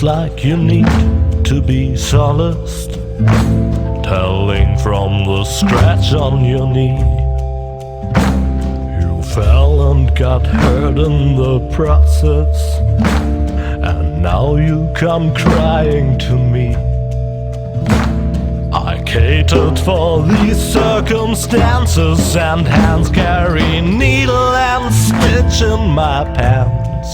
Seems like you need to be solaced, telling from the scratch on your knee. You fell and got hurt in the process, and now you come crying to me. I catered for these circumstances, and hands carry needle and stitch in my pants.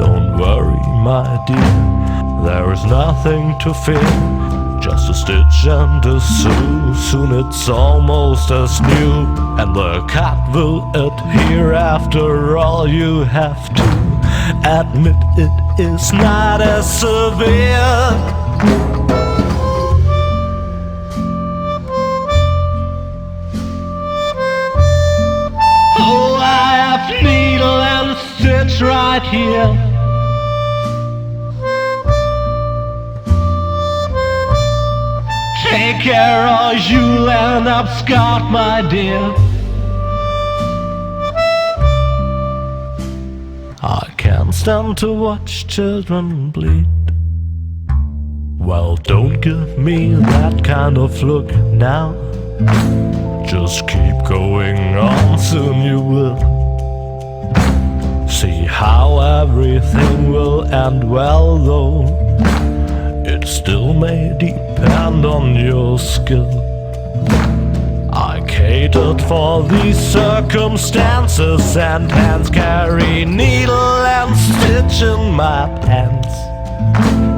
Don't worry, my dear, there is nothing to fear. Just a stitch and a sew, soon it's almost as new, and the cut will adhere. After all, you have to admit it is not as severe. Oh, I have needle and stitch right here. Take care or you'll end up scarred, my dear. I can't stand to watch children bleed. Well, don't give me that kind of look now. Just keep going on, soon you will see how everything will end well, though it still may depend on your skill. I catered for these circumstances, and hands carry needle and stitch in my pants.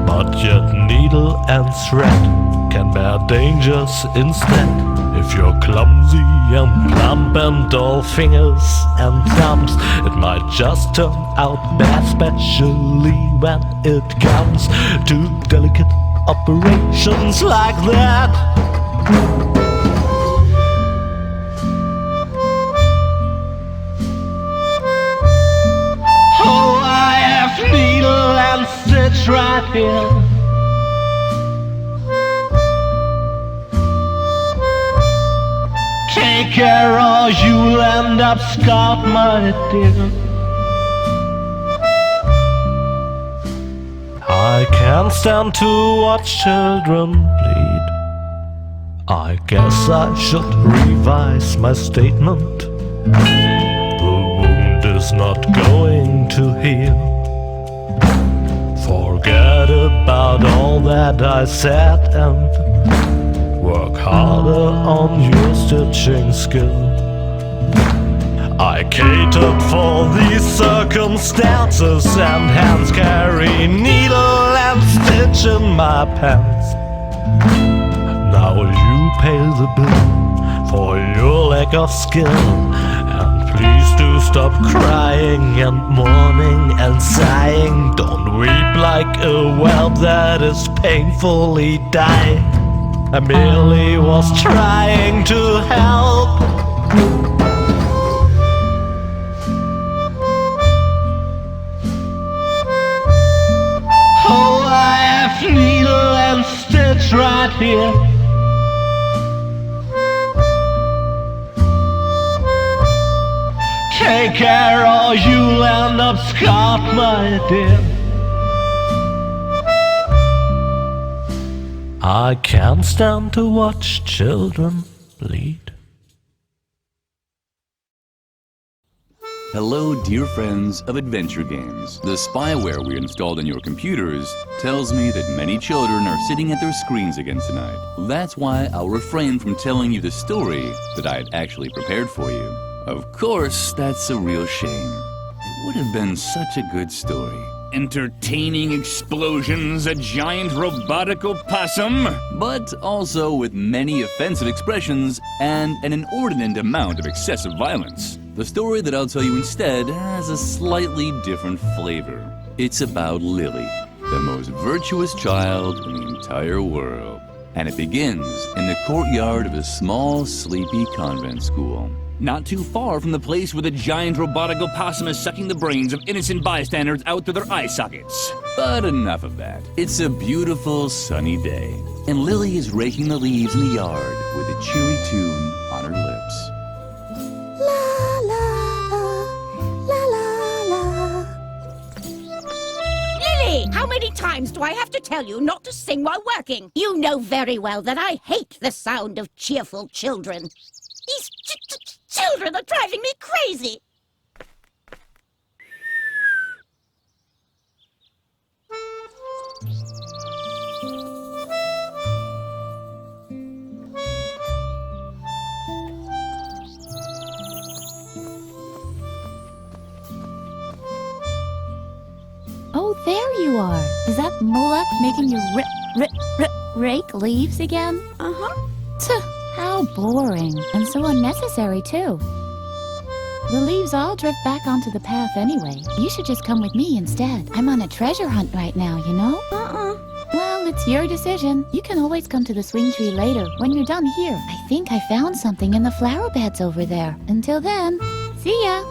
But yet needle and thread can bear dangers instead. If you're clumsy and plump and all fingers and thumbs, it might just turn out bad, especially when it comes to delicate operations like that. Oh, I have needle and stitch right here. Take care or you'll end up scarred, my dear. I can't stand to watch children bleed. I guess I should revise my statement. The wound is not going to heal. Forget about all that I said and work harder on your stitching skill. I catered for these circumstances, and hands carry needle and stitch in my pants. Now you pay the bill for your lack of skill, and please do stop crying and mourning and sighing. Don't weep like a whelp that is painfully dying. I merely was trying to help. Oh, I have needle and stitch right here. Take care or you'll end up scarred, my dear. I can't stand to watch children bleed. Hello, dear friends of adventure games. The spyware we installed on your computers tells me that many children are sitting at their screens again tonight. That's why I'll refrain from telling you the story that I had actually prepared for you. Of course, that's a real shame. It would have been such a good story. Entertaining explosions, a giant robotic opossum, But also with many offensive expressions and an inordinate amount of excessive violence. The story that I'll tell you instead has a slightly different flavor. It's about Lilli, the most virtuous child in the entire world. And it begins in the courtyard of a small, sleepy convent school. not too far from the place where the giant robotic opossum is sucking the brains of innocent bystanders out through their eye sockets. But enough of that. It's a beautiful sunny day, and Lilli is raking the leaves in the yard with a cheery tune on her lips. La la la, la la la. Lilli, how many many times do I have to tell you not to sing while working? You know very well that I hate the sound of cheerful children. These children are driving me crazy. Oh, there you are. Is that Mulek making you rake leaves again? Uh-huh. Tuh, how boring. And so unnecessary, too. The leaves all drift back onto the path anyway. You should just come with me instead. I'm on a treasure hunt right now, you know? Well, it's your decision. You can always come to the swing tree later, when you're done here. I think I found something in the flower beds over there. Until then, see ya!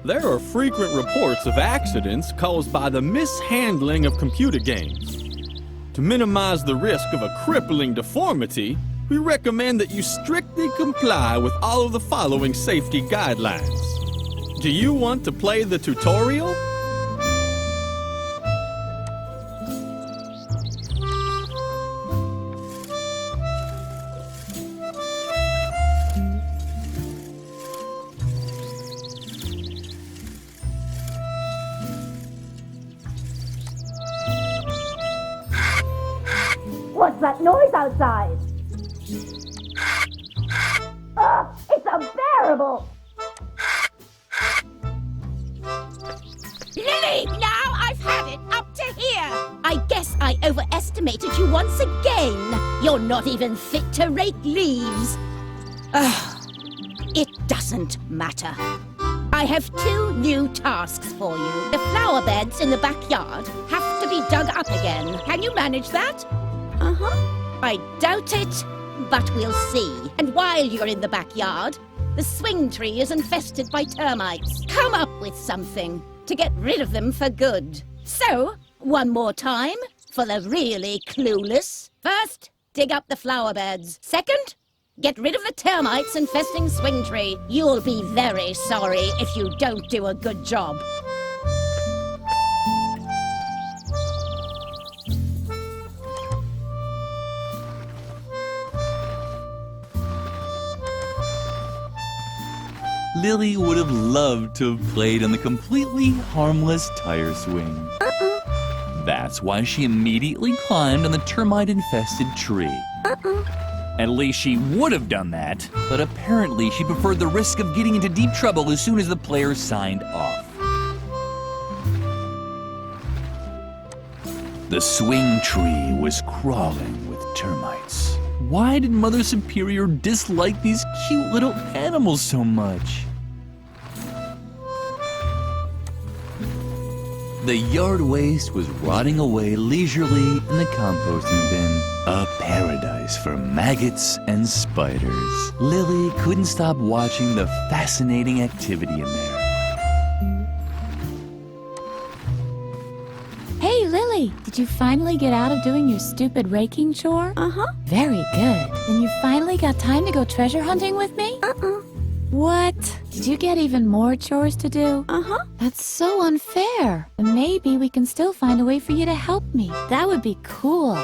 There are frequent reports of accidents caused by the mishandling of computer games. To minimize the risk of a crippling deformity, we recommend that you strictly comply with all of the following safety guidelines. Do you want to play the tutorial? What's that noise outside? It's unbearable! Lilli, now I've had it up to here! I guess I overestimated you once again. You're not even fit to rake leaves. It doesn't matter. I have 2 new tasks for you. The flower beds in the backyard have to be dug up again. Can you manage that? I doubt it, but we'll see. And while you're in the backyard, the swing tree is infested by termites. Come up with something to get rid of them for good. So, one more time, for the really clueless. First, dig up the flower beds. Second, get rid of the termites infesting swing tree. You'll be very sorry if you don't do a good job. Lilli would have loved to have played on the completely harmless tire swing. That's why she immediately climbed on the termite-infested tree. At least she would have done that, but apparently she preferred the risk of getting into deep trouble as soon as the players signed off. The swing tree was crawling with termites. Why did Mother Superior dislike these cute little animals so much? The yard waste was rotting away leisurely in the composting bin. A paradise for maggots and spiders. Lilli couldn't stop watching the fascinating activity in there. Hey, Lilli, did you finally get out of doing your stupid raking chore? Very good. Then you finally got time to go treasure hunting with me? What? Did you get even more chores to do? That's so unfair. Maybe we can still find a way for you to help me. That would be cool.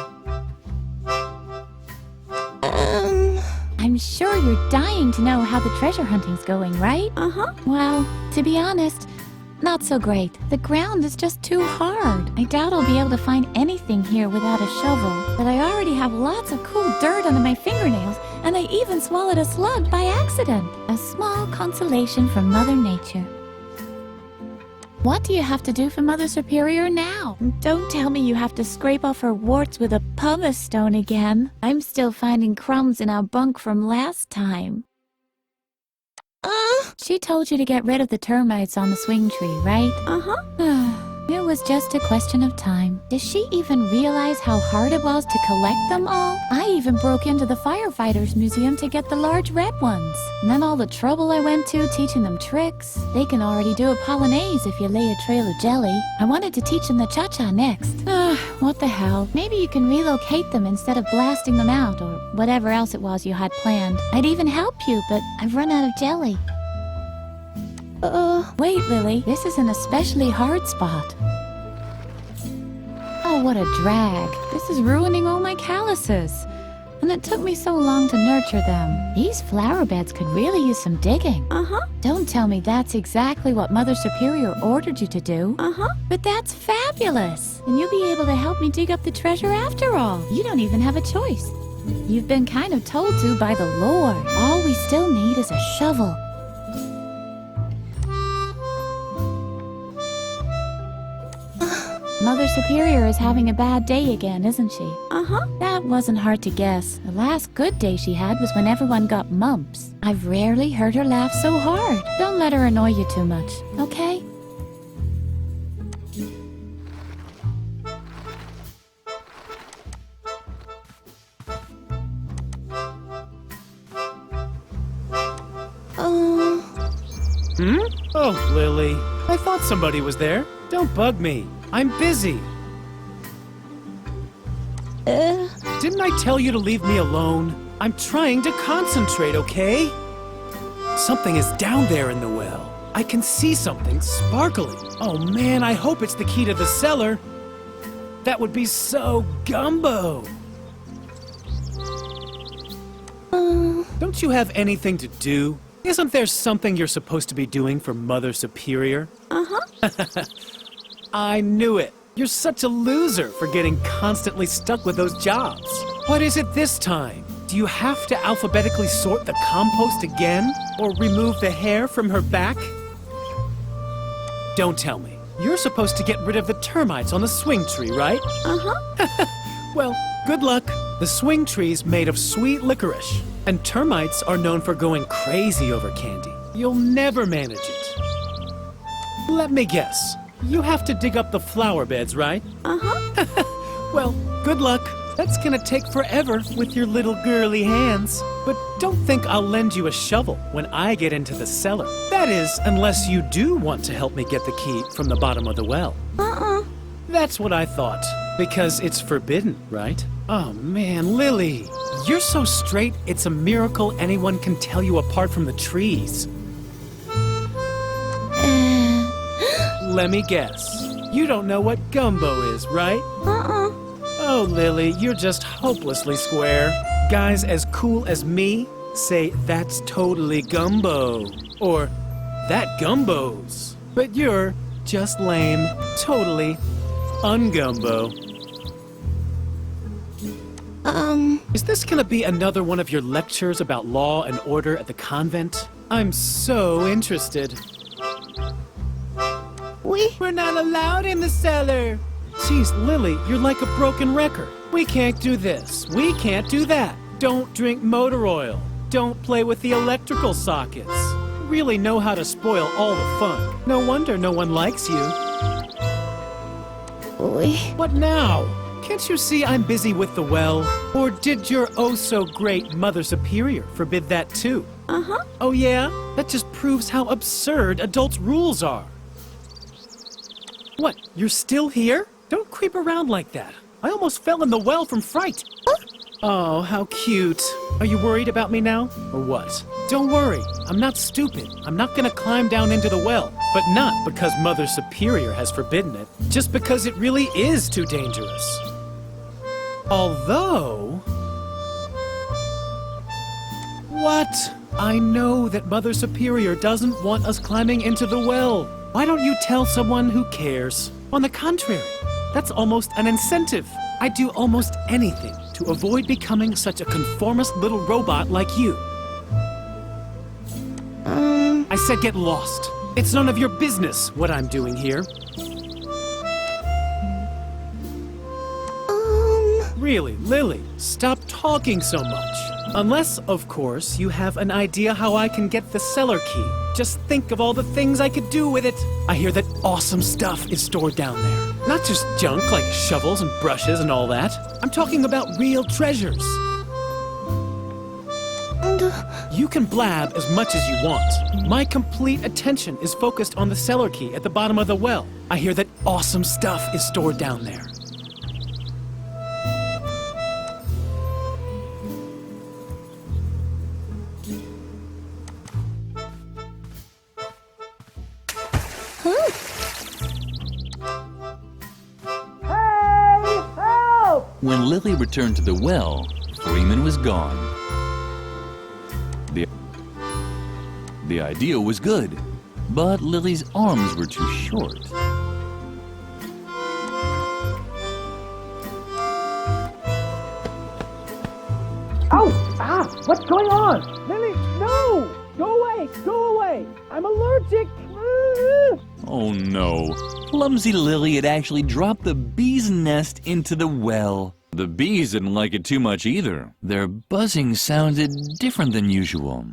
I'm sure you're dying to know how the treasure hunting's going, right? Well, to be honest, not so great. The ground is just too hard. I doubt I'll be able to find anything here without a shovel. But I already have lots of cool dirt under my fingernails, and I even swallowed a slug by accident. A small consolation from Mother Nature. What do you have to do for Mother Superior now? Don't tell me you have to scrape off her warts with a pumice stone again. I'm still finding crumbs in our bunk from last time. She told you to get rid of the termites on the swing tree, right? It was just a question of time. Does she even realize how hard it was to collect them all? I even broke into the firefighters museum to get the large red ones. And then all the trouble I went to teaching them tricks. They can already do a polonaise if you lay a trail of jelly. I wanted to teach them the cha-cha next. What the hell? Maybe you can relocate them instead of blasting them out, or whatever else it was you had planned. I'd even help you, but I've run out of jelly. Wait, Lilli. This is an especially hard spot. Oh, what a drag. This is ruining all my calluses. And it took me so long to nurture them. These flower beds could really use some digging. Don't tell me that's exactly what Mother Superior ordered you to do. But that's fabulous. And you'll be able to help me dig up the treasure after all. You don't even have a choice. You've been kind of told to by the Lord. All we still need is a shovel. Mother Superior is having a bad day again, isn't she? That wasn't hard to guess. The last good day she had was when everyone got mumps. I've rarely heard her laugh so hard. Don't let her annoy you too much, okay? Oh, Lilli. I thought somebody was there. Don't bug me. I'm busy. Didn't I tell you to leave me alone? I'm trying to concentrate, okay? Something is down there in the well. I can see something sparkling. Oh man, I hope it's the key to the cellar. That would be so gumbo. Don't you have anything to do? Isn't there something you're supposed to be doing for Mother Superior? I knew it. You're such a loser for getting constantly stuck with those jobs. What is it this time? Do you have to alphabetically sort the compost again? Or remove the hair from her back? Don't tell me. You're supposed to get rid of the termites on the swing tree, right? Well, good luck. The swing tree's made of sweet licorice, and termites are known for going crazy over candy. You'll never manage it. Let me guess. You have to dig up the flower beds, right? Well, good luck. That's gonna take forever with your little girly hands. But don't think I'll lend you a shovel when I get into the cellar. That is, unless you do want to help me get the key from the bottom of the well. That's what I thought. Because it's forbidden, right? Oh man, Lilli. You're so straight, it's a miracle anyone can tell you apart from the trees. Let me guess. You don't know what gumbo is, right? Oh, Lilli, you're just hopelessly square. Guys as cool as me say that's totally gumbo. Or, that gumbos. But you're just lame. Totally ungumbo. Is this gonna be another one of your lectures about law and order at the convent? I'm so interested. We're not allowed in the cellar. Jeez, Lilli, you're like a broken record. We can't do this. We can't do that. Don't drink motor oil. Don't play with the electrical sockets. Really know how to spoil all the fun. No wonder no one likes you. What now? Can't you see I'm busy with the well? Or did your oh-so-great Mother Superior forbid that too? Oh yeah? That just proves how absurd adults' rules are. What, you're still here? Don't creep around like that. I almost fell in the well from fright. Oh, how cute. Are you worried about me now? Or what? Don't worry, I'm not stupid. I'm not gonna climb down into the well. But not because Mother Superior has forbidden it. Just because it really is too dangerous. Although... What? I know that Mother Superior doesn't want us climbing into the well. Why don't you tell someone who cares? On the contrary, that's almost an incentive. I'd do almost anything to avoid becoming such a conformist little robot like you. I said get lost. It's none of your business what I'm doing here. Really, Lilli, stop talking so much. Unless, of course, you have an idea how I can get the cellar key. Just think of all the things I could do with it. I hear that awesome stuff is stored down there. Not just junk like shovels and brushes and all that. I'm talking about real treasures. You can blab as much as you want. My complete attention is focused on the cellar key at the bottom of the well. I hear that awesome stuff is stored down there. When Lilli returned to the well, Freeman was gone. The idea was good, but Lilli's arms were too short. Oh! Ah! What's going on? Lilli, no! Go away! Go away! I'm allergic! Oh no. Clumsy Lilli had actually dropped the bee's nest into the well. The bees didn't like it too much either. Their buzzing sounded different than usual.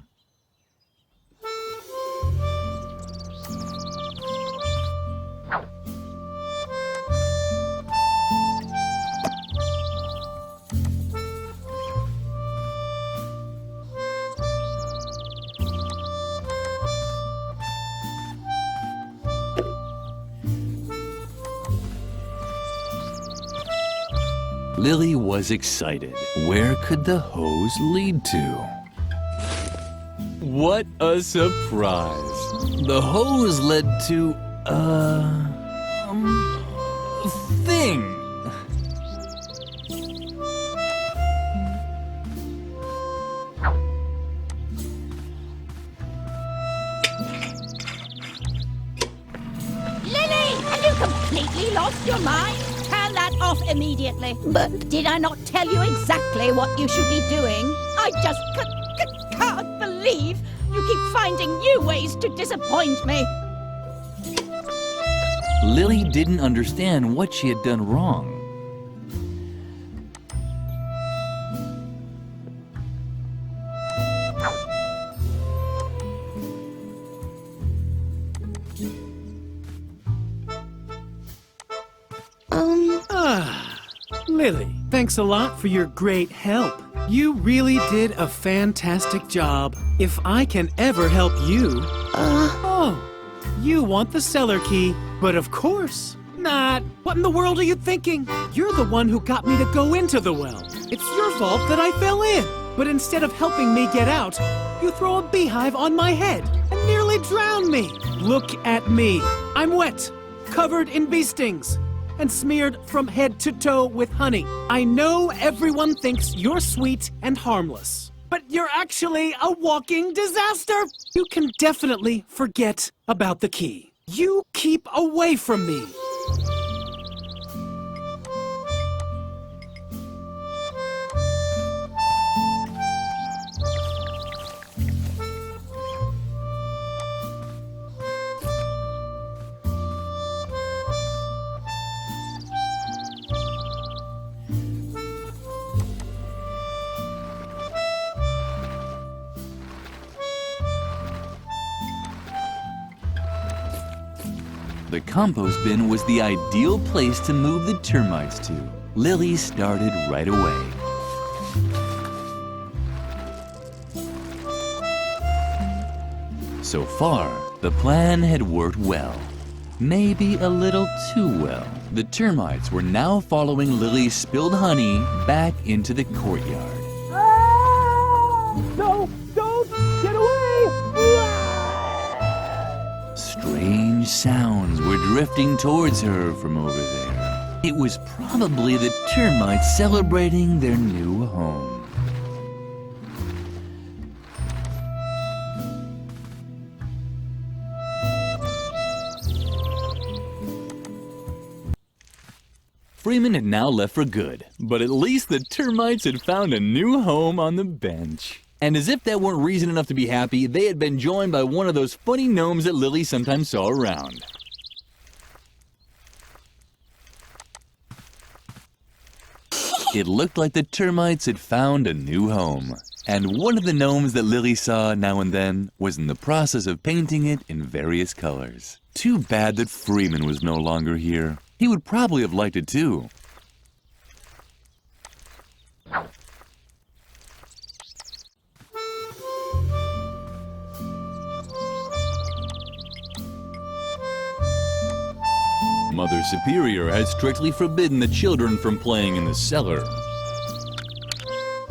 Lilli was excited. Where could the hose lead to? What a surprise! The hose led to a thing. Lilli, have you completely lost your mind? Turn that off immediately. But did I not tell you exactly what you should be doing? I just can't believe you keep finding new ways to disappoint me. Lilli didn't understand what she had done wrong. Lilli, thanks a lot for your great help. You really did a fantastic job. If I can ever help you... Oh, you want the cellar key, but of course not. What in the world are you thinking? You're the one who got me to go into the well. It's your fault that I fell in. But instead of helping me get out, you throw a beehive on my head and nearly drown me. Look at me. I'm wet, covered in bee stings, and smeared from head to toe with honey. I know everyone thinks you're sweet and harmless, but you're actually a walking disaster. You can definitely forget about the key. You keep away from me. The compost bin was the ideal place to move the termites to. Lilli started right away. So far, the plan had worked well. Maybe a little too well. The termites were now following Lilli's spilled honey back into the courtyard. Ah! No! Don't! Get away! Strange sounds were drifting towards her from over there. It was probably the termites celebrating their new home. Freeman had now left for good, but at least the termites had found a new home on the bench. And as if that weren't reason enough to be happy, they had been joined by one of those funny gnomes that Lilli sometimes saw around. It looked like the termites had found a new home. And one of the gnomes that Lilli saw now and then was in the process of painting it in various colors. Too bad that Freeman was no longer here. He would probably have liked it too. Mother Superior had strictly forbidden the children from playing in the cellar.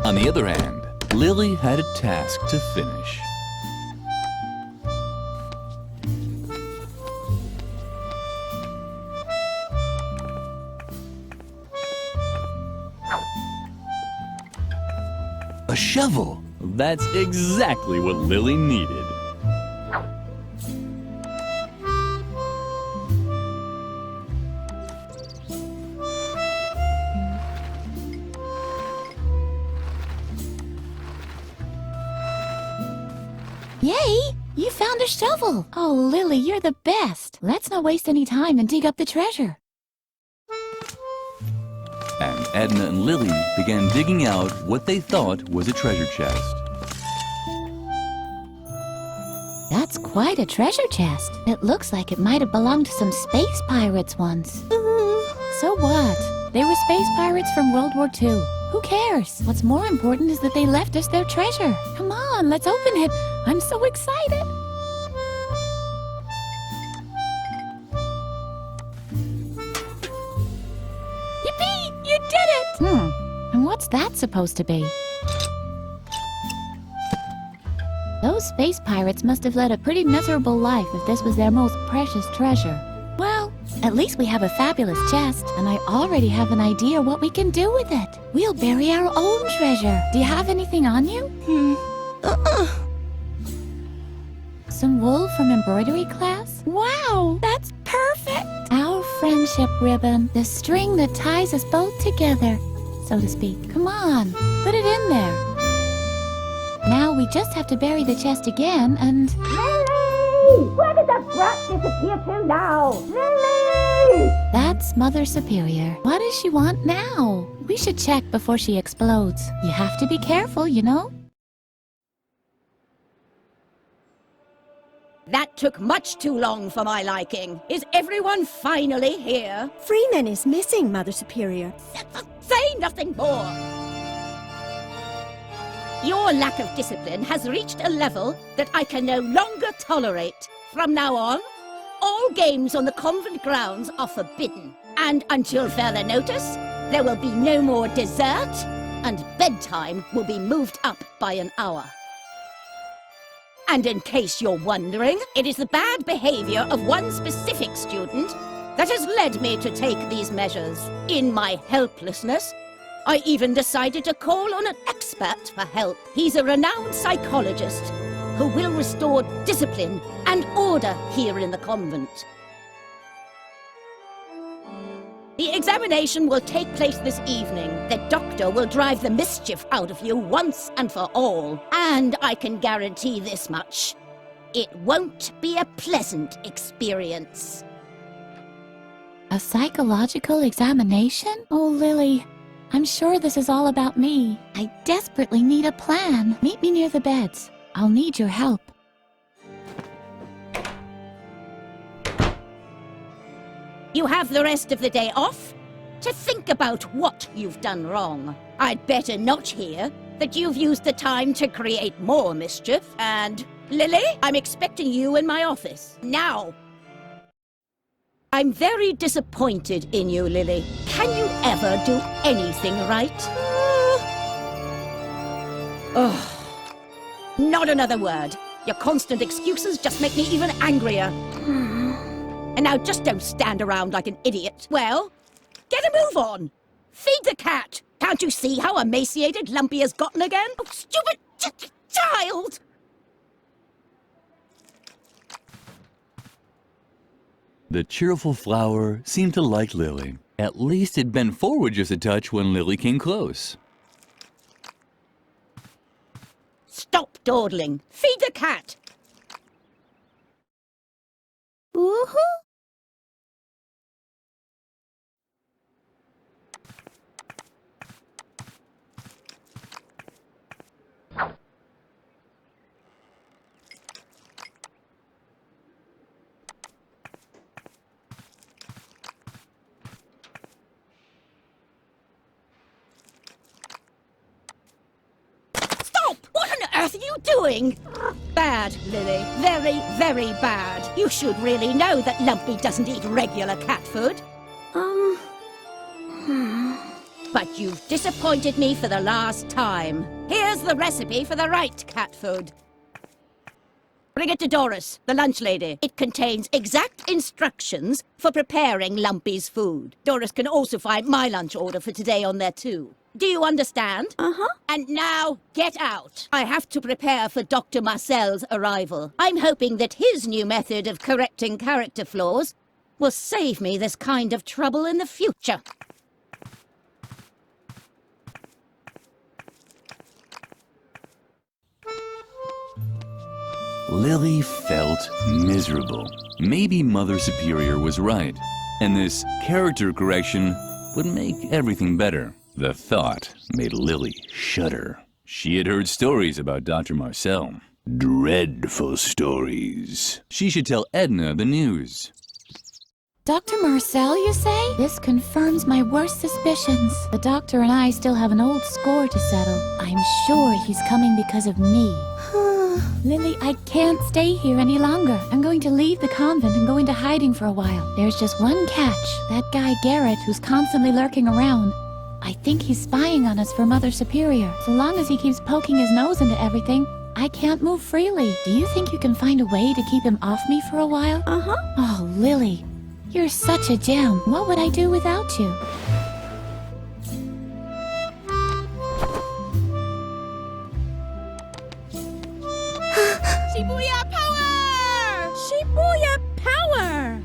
On the other hand, Lilli had a task to finish. A shovel. That's exactly what Lilli needed. Yay! You found a shovel! Oh, Lilli, you're the best! Let's not waste any time and dig up the treasure. And Edna and Lilli began digging out what they thought was a treasure chest. That's quite a treasure chest. It looks like it might have belonged to some space pirates once. So what? They were space pirates from World War II. Who cares? What's more important is that they left us their treasure. Come on, let's open it. I'm so excited. Yippee! You did it! And what's that supposed to be? Those space pirates must have led a pretty miserable life if this was their most precious treasure. Well, at least we have a fabulous chest, and I already have an idea what we can do with it. We'll bury our own treasure. Do you have anything on you? Some wool from embroidery class? Wow, that's perfect! Our friendship ribbon, the string that ties us both together, so to speak. Come on, put it in there. Now we just have to bury the chest again and... Lilli! Where did that brat disappear to now? Lilli! That's Mother Superior. What does she want now? We should check before she explodes. You have to be careful, you know? That took much too long for my liking. Is everyone finally here? Freeman is missing, Mother Superior. Say nothing more! Your lack of discipline has reached a level that I can no longer tolerate. From now on, all games on the convent grounds are forbidden. And until further notice, there will be no more dessert, and bedtime will be moved up by an hour. And in case you're wondering, it is the bad behavior of one specific student that has led me to take these measures. In my helplessness, I even decided to call on an expert for help. He's a renowned psychologist who will restore discipline and order here in the convent. The examination will take place this evening. The doctor will drive the mischief out of you once and for all. And I can guarantee this much. It won't be a pleasant experience. A psychological examination? Oh, Lilli, I'm sure this is all about me. I desperately need a plan. Meet me near the beds. I'll need your help. You have the rest of the day off to think about what you've done wrong. I'd better not hear that you've used the time to create more mischief. And, Lilli, I'm expecting you in my office. Now! I'm very disappointed in you, Lilli. Can you ever do anything right? Not another word. Your constant excuses just make me even angrier. And now just don't stand around like an idiot. Well, get a move on. Feed the cat. Can't you see how emaciated Lumpy has gotten again? Oh, stupid child! The cheerful flower seemed to like Lilli. At least it bent forward just a touch when Lilli came close. Stop dawdling. Feed the cat. Woohoo! What on earth are you doing? Bad, Lilli. Very, very bad. You should really know that Lumpy doesn't eat regular cat food. But you've disappointed me for the last time. Here's the recipe for the right cat food. Bring it to Doris, the lunch lady. It contains exact instructions for preparing Lumpy's food. Doris can also find my lunch order for today on there too. Do you understand? Uh-huh. And now, get out. I have to prepare for Dr. Marcel's arrival. I'm hoping that his new method of correcting character flaws will save me this kind of trouble in the future. Lilli felt miserable. Maybe Mother Superior was right, and this character correction would make everything better. The thought made Lilli shudder. She had heard stories about Dr. Marcel. Dreadful stories. She should tell Edna the news. Dr. Marcel, you say? This confirms my worst suspicions. The doctor and I still have an old score to settle. I'm sure he's coming because of me. Lilli, I can't stay here any longer. I'm going to leave the convent and go into hiding for a while. There's just one catch. That guy Garrett, who's constantly lurking around. I think he's spying on us for Mother Superior. So long as he keeps poking his nose into everything, I can't move freely. Do you think you can find a way to keep him off me for a while? Uh-huh. Oh, Lilli, you're such a gem. What would I do without you? Shibuya power! Shibuya power!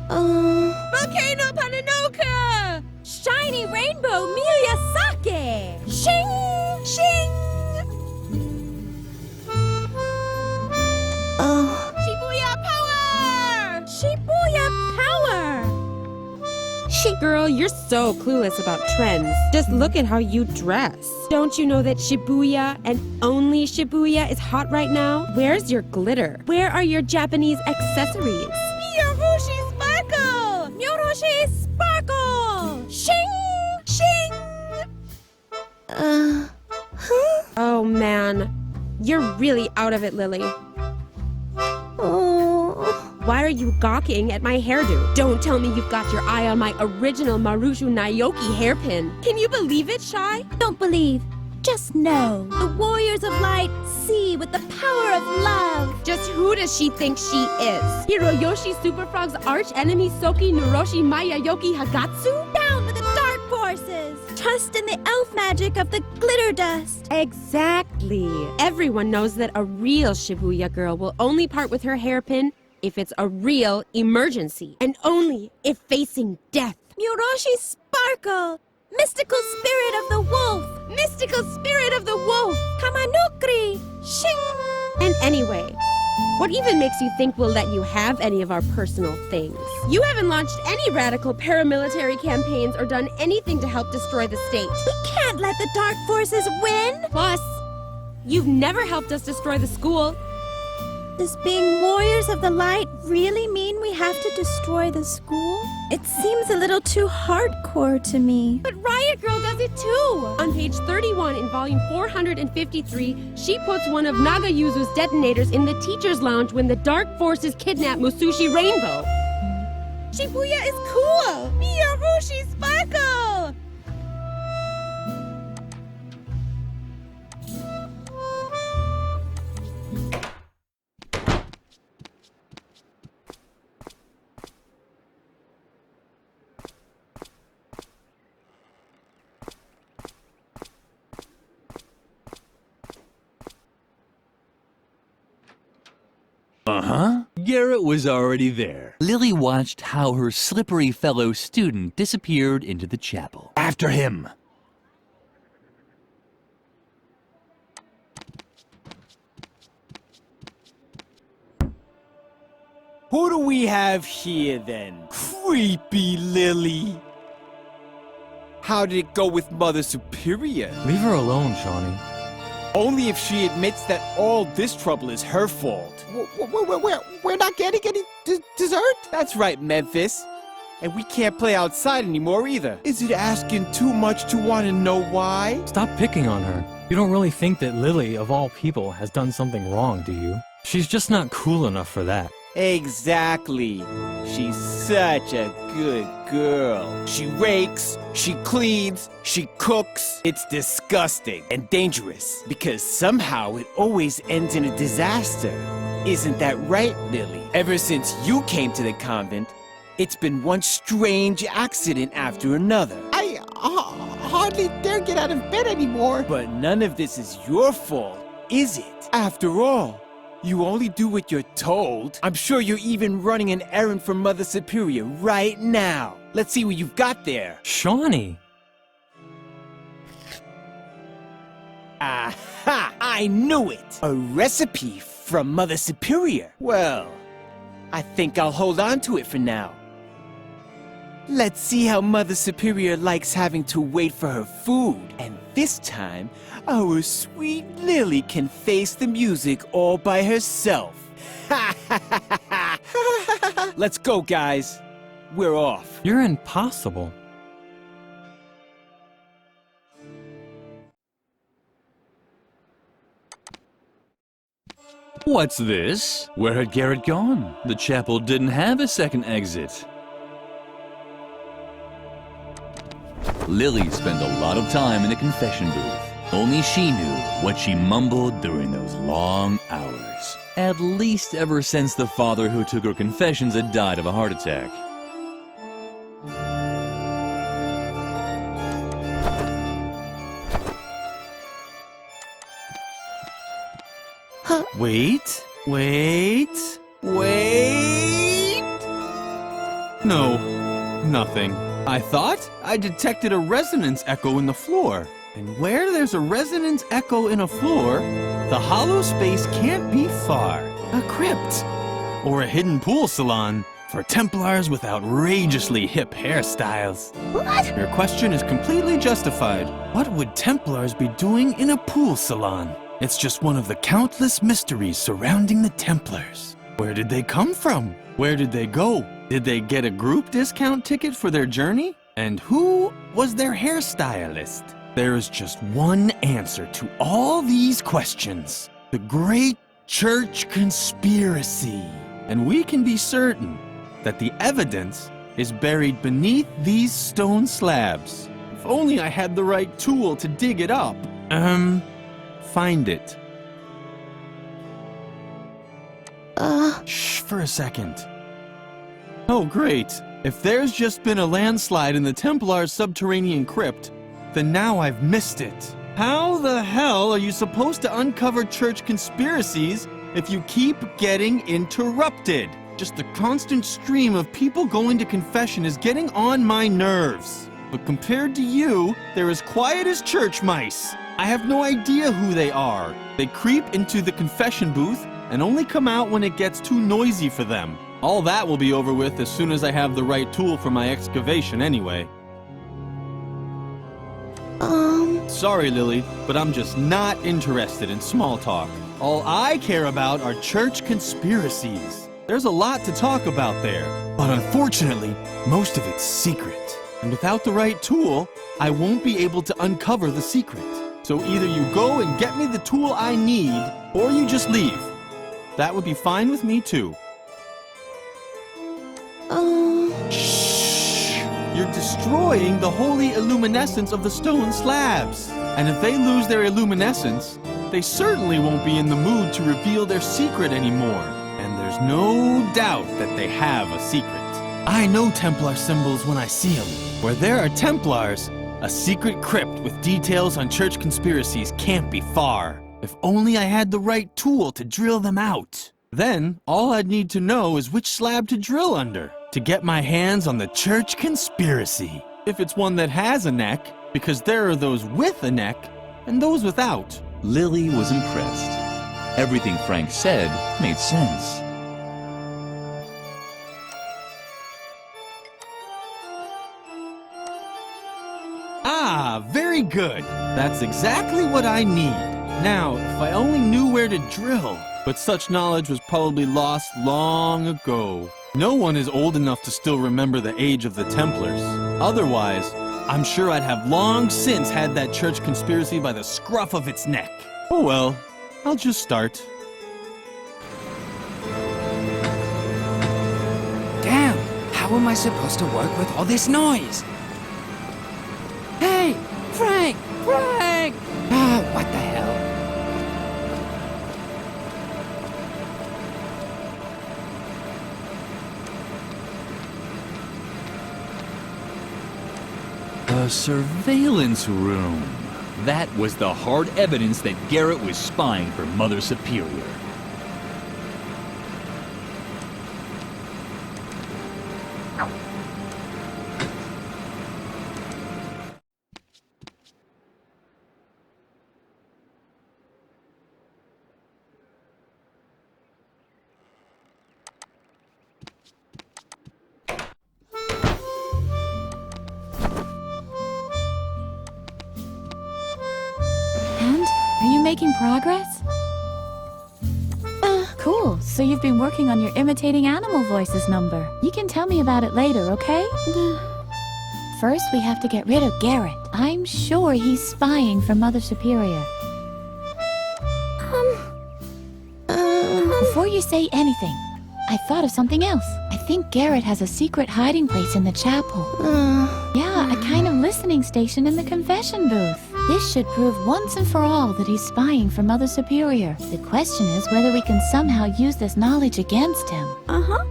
Volcano Pananoka! Shiny rainbow Miyazaki! Shing! Shing! Shibuya power! Shibuya power! Girl, you're so clueless about trends. Just look at how you dress. Don't you know that Shibuya and only Shibuya is hot right now? Where's your glitter? Where are your Japanese accessories? Miyorushi sparkle! Miyorushi sparkle! Shing! Shing! Oh man, you're really out of it, Lilli. Why are you gawking at my hairdo? Don't tell me you've got your eye on my original Marushu Naoki hairpin. Can you believe it, Shy? Don't believe, just know. The warriors of light see with the power of love. Just who does she think she is? Hiroyoshi Superfrog's arch enemy Soki Nuroshi Mayayoki Hagatsu? Down with the dark forces. Trust in the elf magic of the glitter dust. Exactly. Everyone knows that a real Shibuya girl will only part with her hairpin if it's a real emergency, and only if facing death. Miyorushi sparkle! Mystical spirit of the wolf! Mystical spirit of the wolf! Kamanukri! Shing! And anyway, what even makes you think we'll let you have any of our personal things? You haven't launched any radical paramilitary campaigns or done anything to help destroy the state. We can't let the dark forces win! Plus, you've never helped us destroy the school. Does being warriors of the light really mean we have to destroy the school? It seems a little too hardcore to me. But Riot Girl does it too! On page 31 in volume 453, she puts one of Nagayuzu's detonators in the teacher's lounge when the dark forces kidnap Musushi Rainbow. Shibuya is cool! Miyorushi sparkle! Uh-huh. Garrett was already there. Lilli watched how her slippery fellow student disappeared into the chapel. After him! Who do we have here, then? Creepy Lilli. How did it go with Mother Superior? Leave her alone, Shawnee. Only if she admits that all this trouble is her fault. We're not getting any dessert? That's right, Memphis. And we can't play outside anymore either. Is it asking too much to want to know why? Stop picking on her. You don't really think that Lilli, of all people, has done something wrong, do you? She's just not cool enough for that. Exactly. She's such a good girl. She rakes, she cleans, she cooks. It's disgusting and dangerous because somehow it always ends in a disaster. Isn't that right, Lilli? Ever since you came to the convent, it's been one strange accident after another. hardly dare get out of bed anymore. But none of this is your fault, is it? After all, you only do what you're told. I'm sure you're even running an errand for Mother Superior right now. Let's see what you've got there. Shawnee! Aha! I knew it! A recipe from Mother Superior. Well, I think I'll hold on to it for now. Let's see how Mother Superior likes having to wait for her food. And this time, our sweet Lilli can face the music all by herself. Let's go, guys. We're off. You're impossible. What's this? Where had Garrett gone? The chapel didn't have a second exit. Lilli spent a lot of time in the confession booth. Only she knew what she mumbled during those long hours. At least ever since the father who took her confessions had died of a heart attack. Wait. No, nothing. I thought I detected a resonance echo in the floor. And where there's a resonance echo in a floor, the hollow space can't be far. A crypt. Or a hidden pool salon for Templars with outrageously hip hairstyles. What? Your question is completely justified. What would Templars be doing in a pool salon? It's just one of the countless mysteries surrounding the Templars. Where did they come from? Where did they go? Did they get a group discount ticket for their journey? And who was their hairstylist? There is just one answer to all these questions. The Great Church Conspiracy. And we can be certain that the evidence is buried beneath these stone slabs. If only I had the right tool to dig it up. Find it. Shh, for a second. Oh, great. If there's just been a landslide in the Templar's subterranean crypt, then now I've missed it. How the hell are you supposed to uncover church conspiracies if you keep getting interrupted? Just the constant stream of people going to confession is getting on my nerves. But compared to you, they're as quiet as church mice. I have no idea who they are. They creep into the confession booth and only come out when it gets too noisy for them. All that will be over with as soon as I have the right tool for my excavation anyway. Sorry, Lilli, but I'm just not interested in small talk. All I care about are church conspiracies. There's a lot to talk about there, but unfortunately, most of it's secret. And without the right tool, I won't be able to uncover the secret. So either you go and get me the tool I need, or you just leave. That would be fine with me too. Shh! You're destroying the holy illuminescence of the stone slabs. And if they lose their illuminescence, they certainly won't be in the mood to reveal their secret anymore. And there's no doubt that they have a secret. I know Templar symbols when I see them. Where there are Templars, a secret crypt with details on church conspiracies can't be far. If only I had the right tool to drill them out. Then, all I'd need to know is which slab to drill under to get my hands on the church conspiracy. If it's one that has a neck, because there are those with a neck and those without. Lilli was impressed. Everything Frank said made sense. Ah, very good. That's exactly what I need. Now, if I only knew where to drill. But such knowledge was probably lost long ago. No one is old enough to still remember the age of the Templars. Otherwise, I'm sure I'd have long since had that church conspiracy by the scruff of its neck. Oh well, I'll just start. Damn, how am I supposed to work with all this noise? Hey, Frank! Frank! Ah, what the hell? The surveillance room. That was the hard evidence that Garrett was spying for Mother Superior. Making progress? Cool. So you've been working on your imitating animal voices number. You can tell me about it later, okay? First, we have to get rid of Garrett. I'm sure he's spying for Mother Superior. Before you say anything, I thought of something else. I think Garrett has a secret hiding place in the chapel. Yeah, a kind of listening station in the confession booth. This should prove once and for all that he's spying for Mother Superior. The question is whether we can somehow use this knowledge against him.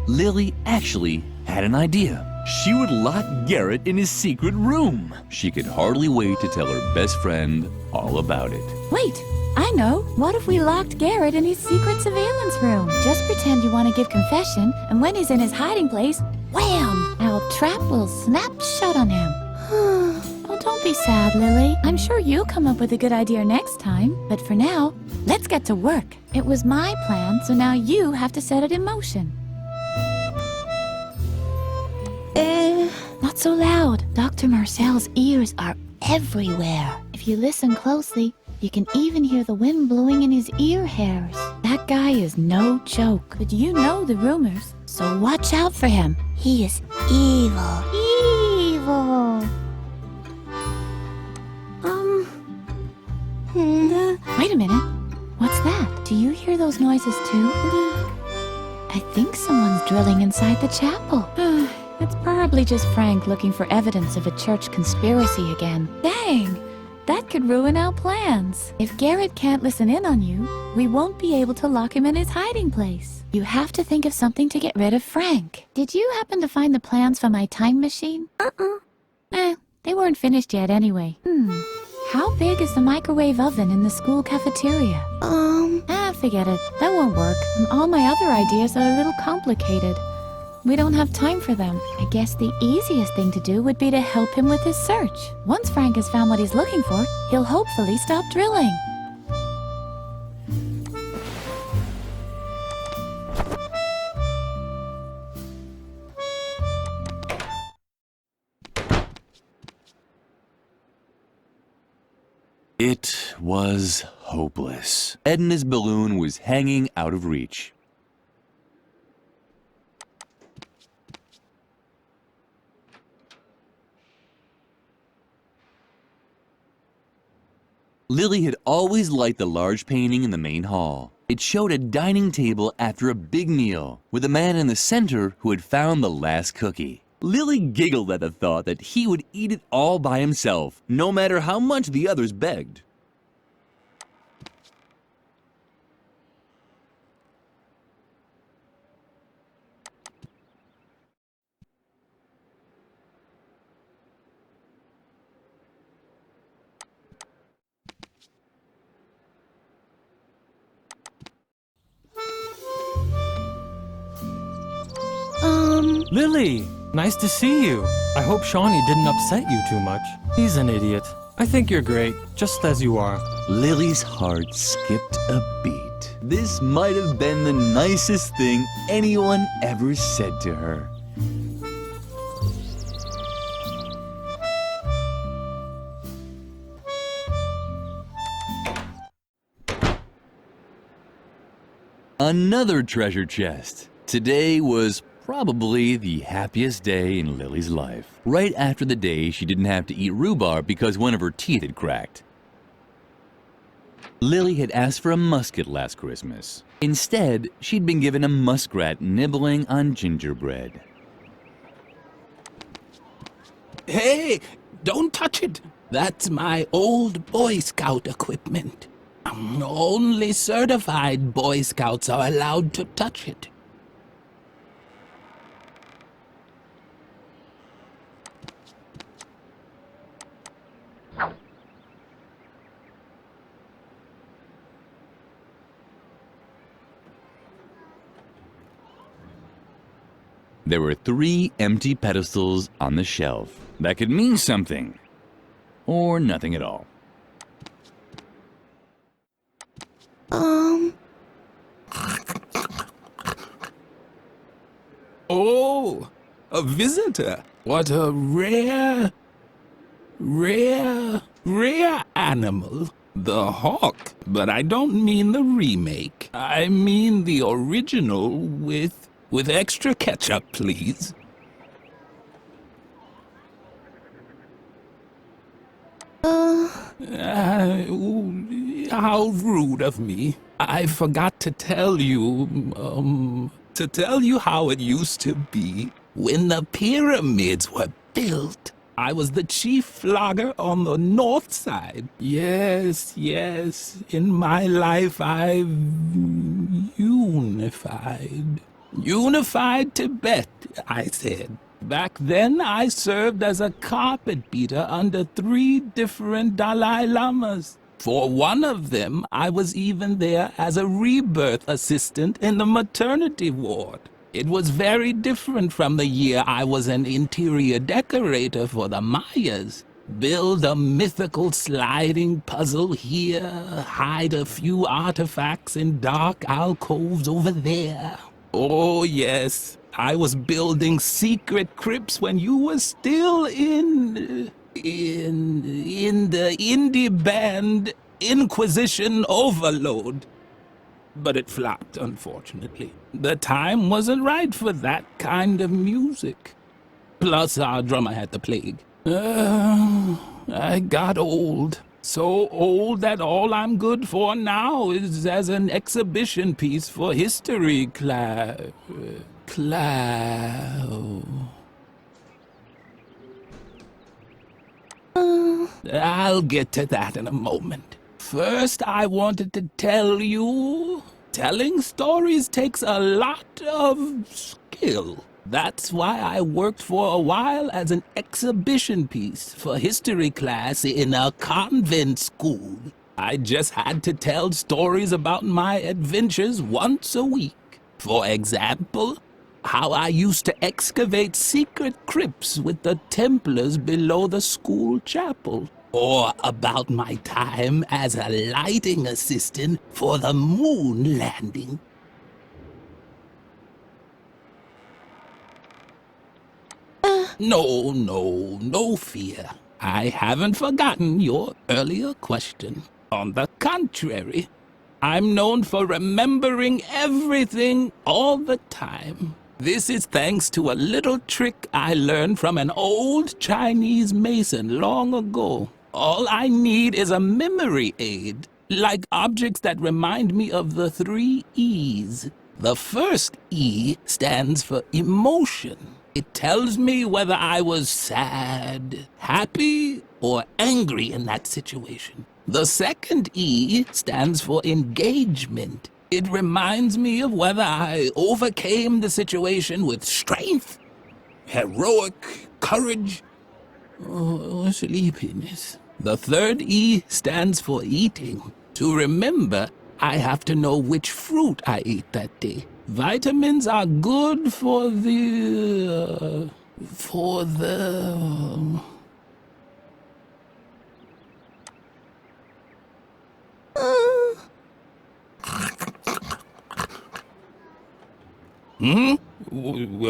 Lilli actually had an idea. She would lock Garrett in his secret room. She could hardly wait to tell her best friend all about it. Wait, I know. What if we locked Garrett in his secret surveillance room? Just pretend you want to give confession, and when he's in his hiding place, wham! Our trap will snap shut on him. Oh, don't be sad, Lilli. I'm sure you'll come up with a good idea next time. But for now, let's get to work. It was my plan, so now you have to set it in motion. Not so loud. Dr. Marcel's ears are everywhere. If you listen closely, you can even hear the wind blowing in his ear hairs. That guy is no joke. But you know the rumors, so watch out for him. He is evil. Evil. Wait a minute. What's that? Do you hear those noises too? I think someone's drilling inside the chapel. It's probably just Frank looking for evidence of a church conspiracy again. Dang! That could ruin our plans. If Garrett can't listen in on you, we won't be able to lock him in his hiding place. You have to think of something to get rid of Frank. Did you happen to find the plans for my time machine? They weren't finished yet anyway. How big is the microwave oven in the school cafeteria? Forget it. That won't work. And all my other ideas are a little complicated. We don't have time for them. I guess the easiest thing to do would be to help him with his search. Once Frank has found what he's looking for, he'll hopefully stop drilling. It was hopeless. Edna's balloon was hanging out of reach. Lilli had always liked the large painting in the main hall. It showed a dining table after a big meal, with a man in the center who had found the last cookie. Lilli giggled at the thought that he would eat it all by himself, no matter how much the others begged. Lilli! Nice to see you. I hope Shawnee didn't upset you too much. He's an idiot. I think you're great, just as you are. Lilli's heart skipped a beat. This might have been the nicest thing anyone ever said to her. Another treasure chest. Today was probably the happiest day in Lilli's life. Right after the day she didn't have to eat rhubarb because one of her teeth had cracked. Lilli had asked for a musket last Christmas. Instead, she'd been given a muskrat nibbling on gingerbread. Hey, don't touch it. That's my old Boy Scout equipment. Only certified Boy Scouts are allowed to touch it. There were 3 empty pedestals on the shelf. That could mean something. Or nothing at all. Oh, a visitor. What a rare animal. The hawk. But I don't mean the remake. I mean the original with extra ketchup, please. How rude of me. I forgot to tell you, how it used to be. When the pyramids were built, I was the chief flogger on the north side. Yes, in my life I've unified. Unified Tibet, I said. Back then, I served as a carpet beater under 3 different Dalai Lamas. For one of them, I was even there as a rebirth assistant in the maternity ward. It was very different from the year I was an interior decorator for the Mayas. Build a mythical sliding puzzle here, hide a few artifacts in dark alcoves over there. Oh yes, I was building secret crypts when you were still in the indie band Inquisition Overload. But it flopped, unfortunately. The time wasn't right for that kind of music. Plus, our drummer had the plague. I got old. So old that all I'm good for now is as an exhibition piece for history class. I'll get to that in a moment. First, I wanted to tell you, telling stories takes a lot of skill. That's why I worked for a while as an exhibition piece for history class in a convent school. I just had to tell stories about my adventures once a week. For example, how I used to excavate secret crypts with the Templars below the school chapel. Or about my time as a lighting assistant for the moon landing. No fear. I haven't forgotten your earlier question. On the contrary, I'm known for remembering everything all the time. This is thanks to a little trick I learned from an old Chinese mason long ago. All I need is a memory aid, like objects that remind me of the 3 E's. The first E stands for emotion. It tells me whether I was sad, happy, or angry in that situation. The second E stands for engagement. It reminds me of whether I overcame the situation with strength, heroic courage, or sleepiness. The third E stands for eating. To remember, I have to know which fruit I ate that day. Vitamins are good for the...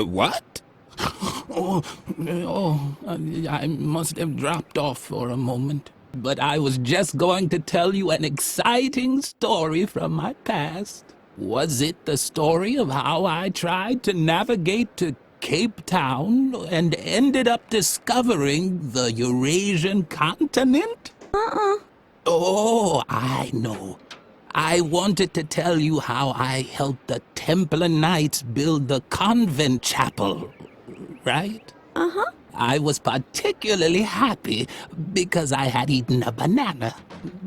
What? I must have dropped off for a moment. But I was just going to tell you an exciting story from my past. Was it the story of how I tried to navigate to Cape Town and ended up discovering the Eurasian continent? Oh, I know. I wanted to tell you how I helped the Templar Knights build the convent chapel, right? I was particularly happy because I had eaten a banana.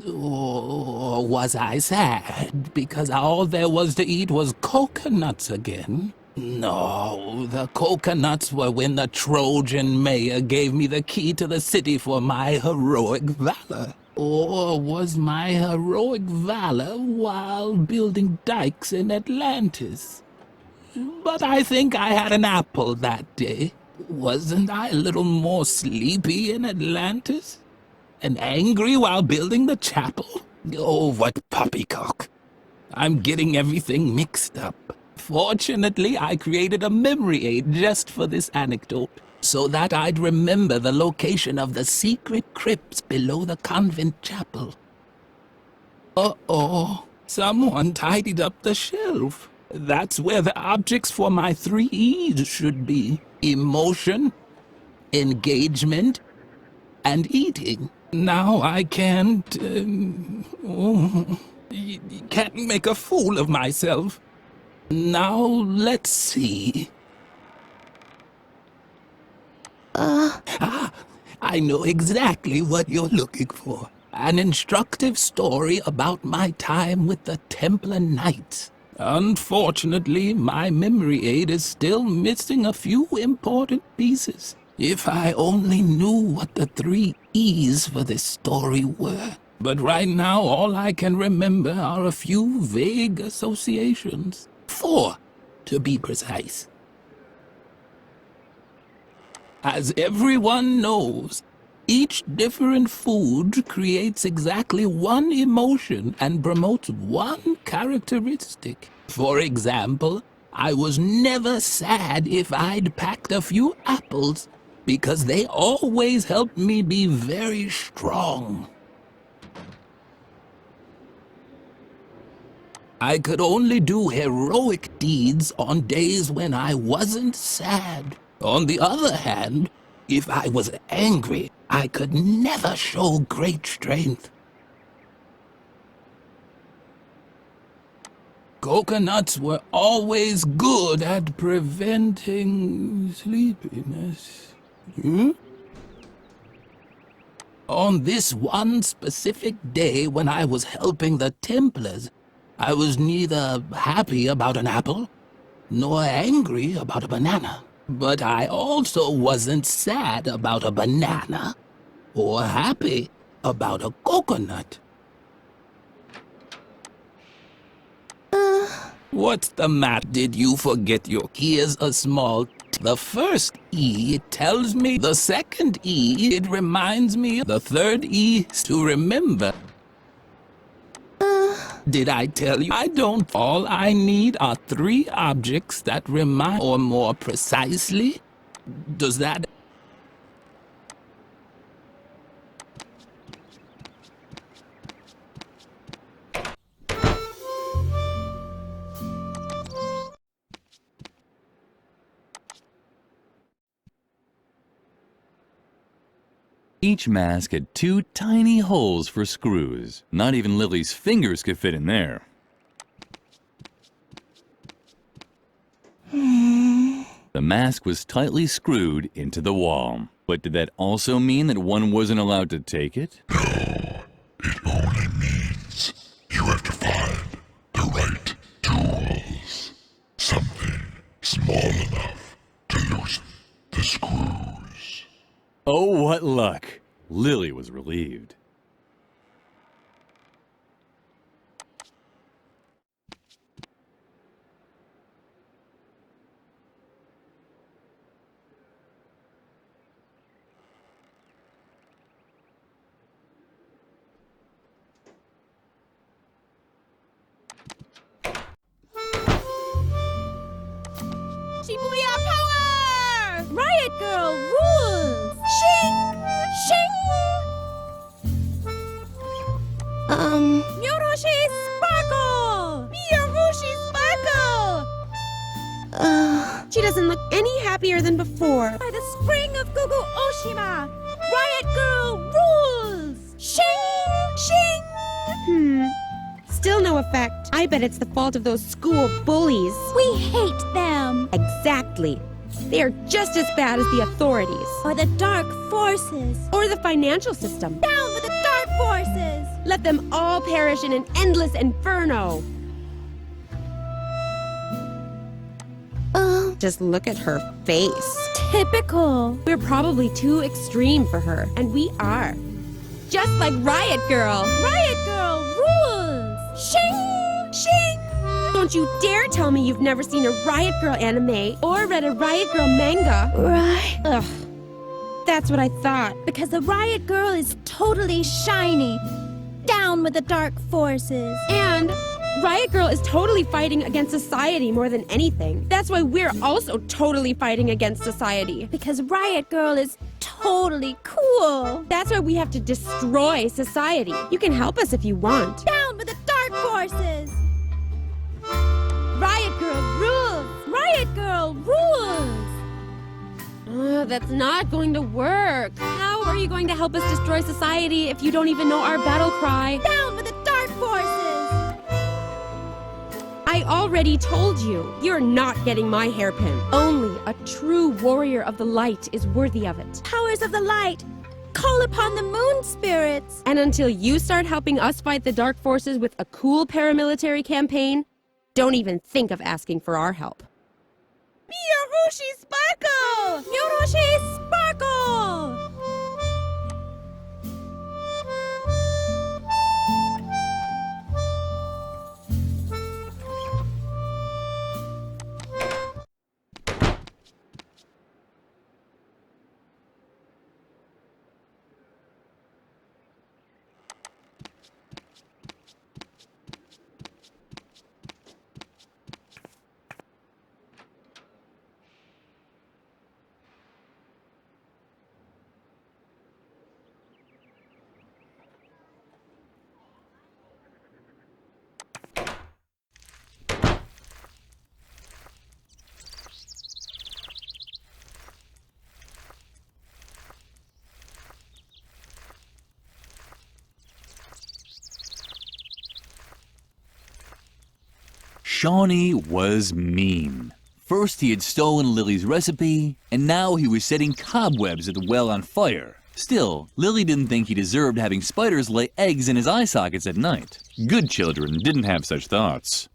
Or was I sad because all there was to eat was coconuts again? No, the coconuts were when the Trojan mayor gave me the key to the city for my heroic valor. Or was my heroic valor while building dikes in Atlantis? but I think I had an apple that day. Wasn't I a little more sleepy in Atlantis? And angry while building the chapel? Oh, what poppycock. I'm getting everything mixed up. Fortunately, I created a memory aid just for this anecdote, so that I'd remember the location of the secret crypts below the convent chapel. Uh-oh, someone tidied up the shelf. That's where the objects for my 3 E's should be. Emotion, engagement, and eating. Now I can't... can't make a fool of myself. Now, let's see. I know exactly what you're looking for. An instructive story about my time with the Templar Knights. Unfortunately, my memory aid is still missing a few important pieces. If I only knew what the 3 E's for this story were. But right now, all I can remember are a few vague associations. 4, to be precise. As everyone knows, each different food creates exactly one emotion and promotes one characteristic. For example, I was never sad if I'd packed a few apples, because they always helped me be very strong. I could only do heroic deeds on days when I wasn't sad. On the other hand, if I was angry, I could never show great strength. Coconuts were always good at preventing sleepiness. On this one specific day when I was helping the Templars, I was neither happy about an apple, nor angry about a banana. But I also wasn't sad about a banana, or happy about a coconut. What's the matter? Did you forget your... Here's a small... The first E tells me, the second E, it reminds me, the third E is to remember. Did I tell you I don't? All I need are 3 objects that remind, or more precisely, does that... Each mask had 2 tiny holes for screws. Not even Lilli's fingers could fit in there. The mask was tightly screwed into the wall. But did that also mean that one wasn't allowed to take it? No, it only means you have to find the right tools. Something small enough to loosen the screws. Oh, what luck! Lilli was relieved. Shibuya power! Riot Girl rules! Shing! Shing! Myoroshi sparkle! Myoroshi sparkle! She doesn't look any happier than before. By the spring of Gugu Oshima, Riot Girl rules! Shing! Shing! Still no effect. I bet it's the fault of those school bullies. We hate them! Exactly. They are just as bad as the authorities. Or the dark forces. Or the financial system. Down with the dark forces! Let them all perish in an endless inferno. Just look at her face. Typical. We're probably too extreme for her, and we are. Just like Riot Girl. Riot Girl rules! Shing! Shing! Don't you dare tell me you've never seen a Riot Girl anime or read a Riot Girl manga. Right. Ugh. That's what I thought. Because the Riot Girl is totally shiny. Down with the dark forces. And Riot Girl is totally fighting against society more than anything. That's why we're also totally fighting against society. Because Riot Girl is totally cool. That's why we have to destroy society. You can help us if you want. Down with the dark forces. Riot Girl rules. Riot Girl rules. That's not going to work. How are you going to help us destroy society if you don't even know our battle cry? Down with the dark forces! I already told you, you're not getting my hairpin. Only a true warrior of the light is worthy of it. Powers of the light, call upon the moon spirits. And until you start helping us fight the dark forces with a cool paramilitary campaign, don't even think of asking for our help. Miyoshi Sparkle! Miyoshi Sparkle! Shawnee was mean. First he had stolen Lilli's recipe, and now he was setting cobwebs at the well on fire. Still, Lilli didn't think he deserved having spiders lay eggs in his eye sockets at night. Good children didn't have such thoughts.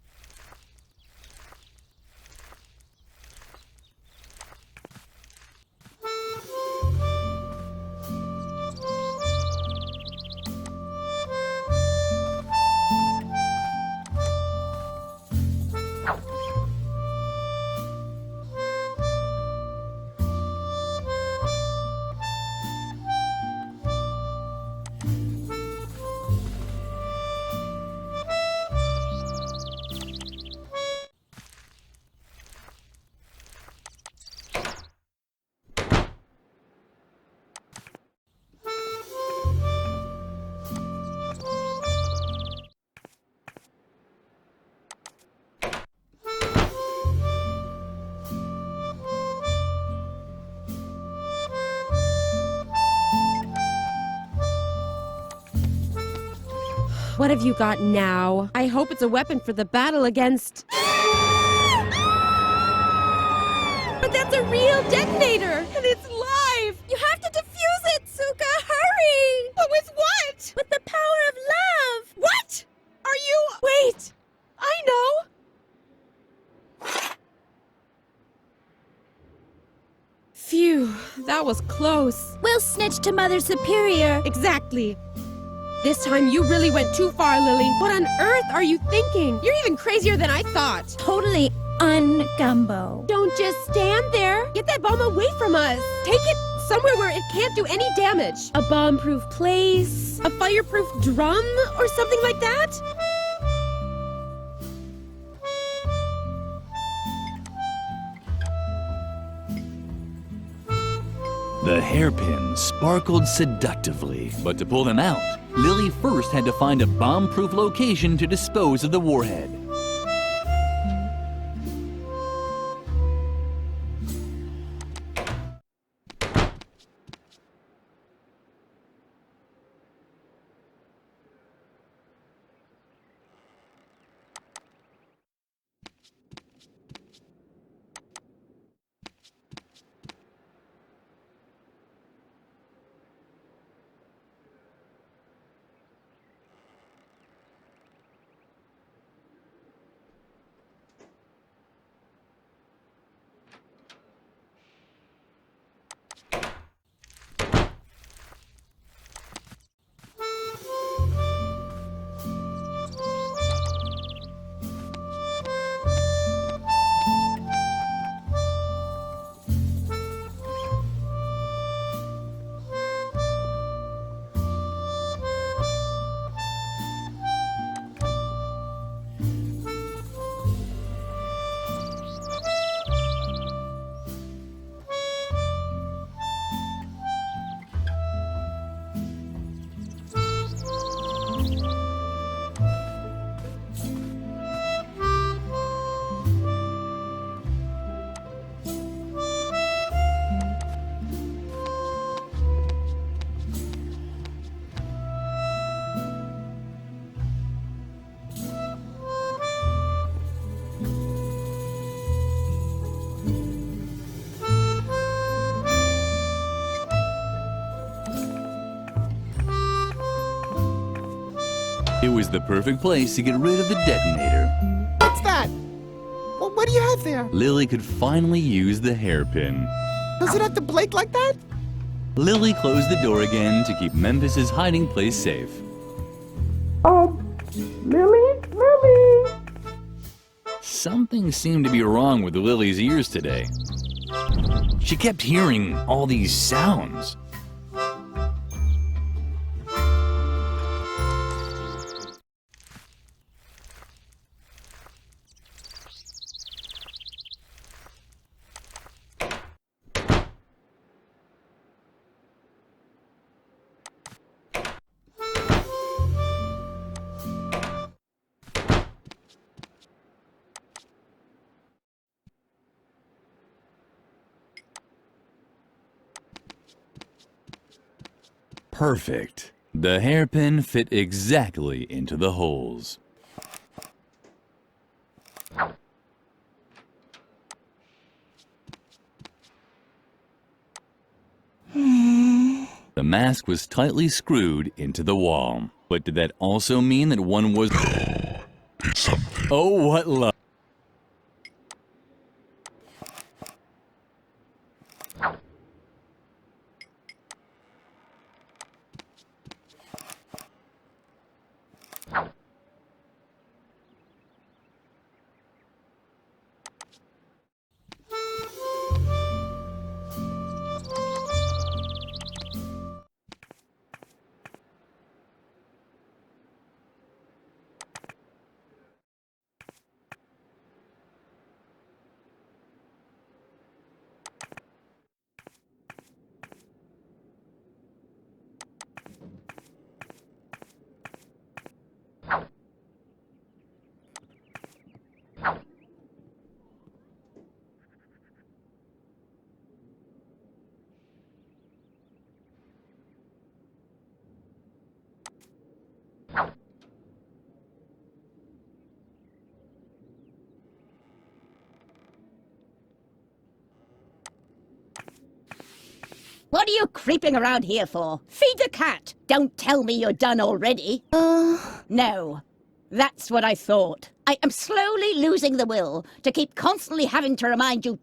What have you got now? I hope it's a weapon for the battle against... But that's a real detonator! And it's live! You have to defuse it, Suka! Hurry! But with what? With the power of love! What? Are you... Wait! I know! Phew, that was close. We'll snitch to Mother Superior. Exactly. This time you really went too far, Lilli. What on earth are you thinking? You're even crazier than I thought. Totally un-gumbo. Don't just stand there. Get that bomb away from us. Take it somewhere where it can't do any damage. A bomb-proof place, a fireproof drum, or something like that? The hairpins sparkled seductively, but to pull them out, Lilli first had to find a bomb-proof location to dispose of the warhead. It was the perfect place to get rid of the detonator. What's that? Well, what do you have there? Lilli could finally use the hairpin. Does it have to blink like that? Lilli closed the door again to keep Memphis's hiding place safe. Lilli? Something seemed to be wrong with Lilli's ears today. She kept hearing all these sounds. Perfect. The hairpin fit exactly into the holes. The mask was tightly screwed into the wall. But did that also mean that one was... No, it's something. Oh, what luck. What are you creeping around here for? Feed the cat! Don't tell me you're done already. No. That's what I thought. I am slowly losing the will to keep constantly having to remind you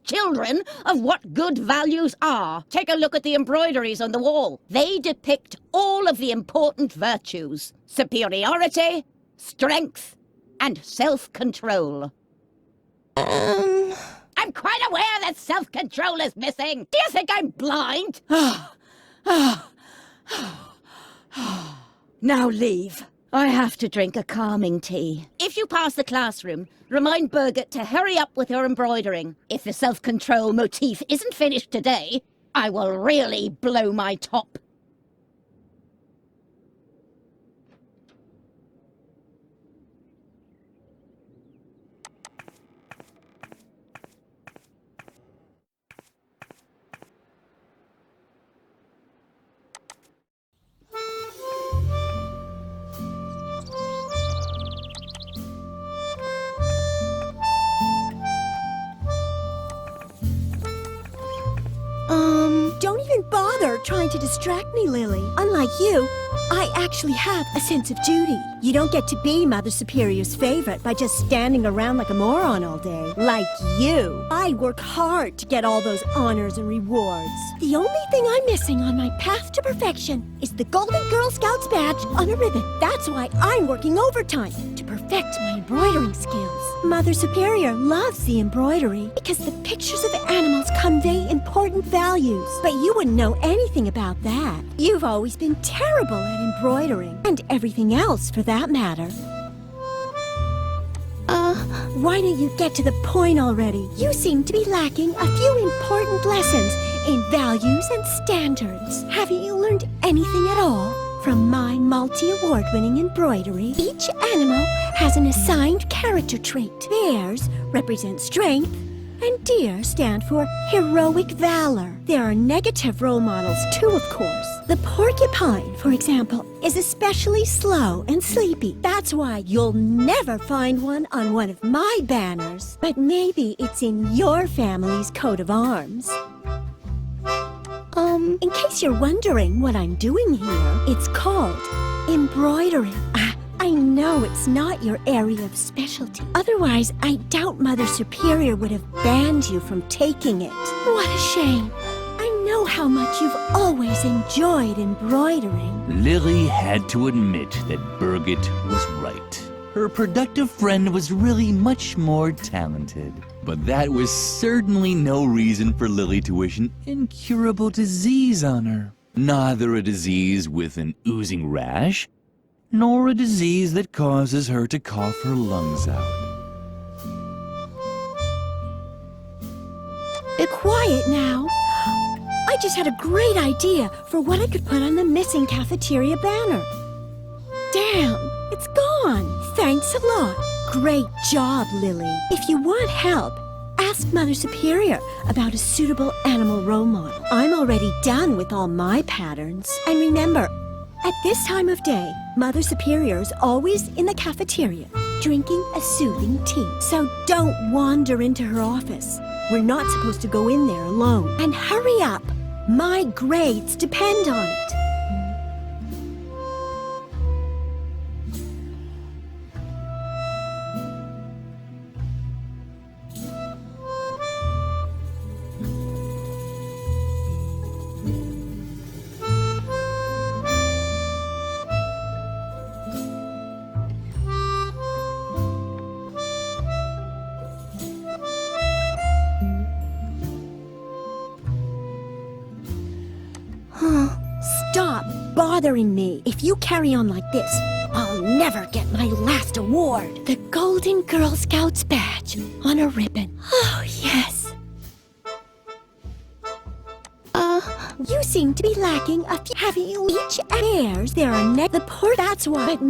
children of what good values are. Take a look at the embroideries on the wall. They depict all of the important virtues. Superiority, strength, and self-control. I'm quite aware that self-control is missing. Do you think I'm blind? Now leave. I have to drink a calming tea. If you pass the classroom, remind Birgit to hurry up with her embroidering. If the self-control motif isn't finished today, I will really blow my top. Don't even bother trying to distract me, Lilli. Unlike you, I actually have a sense of duty. You don't get to be Mother Superior's favorite by just standing around like a moron all day. Like you. I work hard to get all those honors and rewards. The only thing I'm missing on my path to perfection is the Golden Girl Scouts badge on a ribbon. That's why I'm working overtime to perfect my embroidering skills. Mother Superior loves the embroidery because the pictures of animals convey important values. But you wouldn't know anything about that. You've always been terrible at embroidering, and everything else for that matter. Why don't you get to the point already? You seem to be lacking a few important lessons in values and standards. Haven't you learned anything at all from my multi-award-winning embroidery? Each animal has an assigned character trait. Bears represent strength, and deer stand for heroic valor. There are negative role models too, of course. The porcupine, for example, is especially slow and sleepy. That's why you'll never find one on one of my banners. But maybe it's in your family's coat of arms. In case you're wondering what I'm doing here, it's called Embroidering. I know it's not your area of specialty. Otherwise, I doubt Mother Superior would have banned you from taking it. What a shame. I know how much you've always enjoyed embroidering. Lilli had to admit that Birgit was right. Her productive friend was really much more talented. But that was certainly no reason for Lilli to wish an incurable disease on her. Neither a disease with an oozing rash, nor a disease that causes her to cough her lungs out. Be quiet now. I just had a great idea for what I could put on the missing cafeteria banner. Damn, it's gone. Thanks a lot. Great job, Lilli. If you want help, ask Mother Superior about a suitable animal role model. I'm already done with all my patterns. And remember, at this time of day, Mother Superior is always in the cafeteria, drinking a soothing tea. So don't wander into her office. We're not supposed to go in there alone. And hurry up. My grades depend on it. Stop bothering me. If you carry on like this, I'll never get my last award. The Golden Girl Scouts badge on a ribbon. Oh, yes. You seem to be lacking a few. Have you each bears? There are the port. That's why. But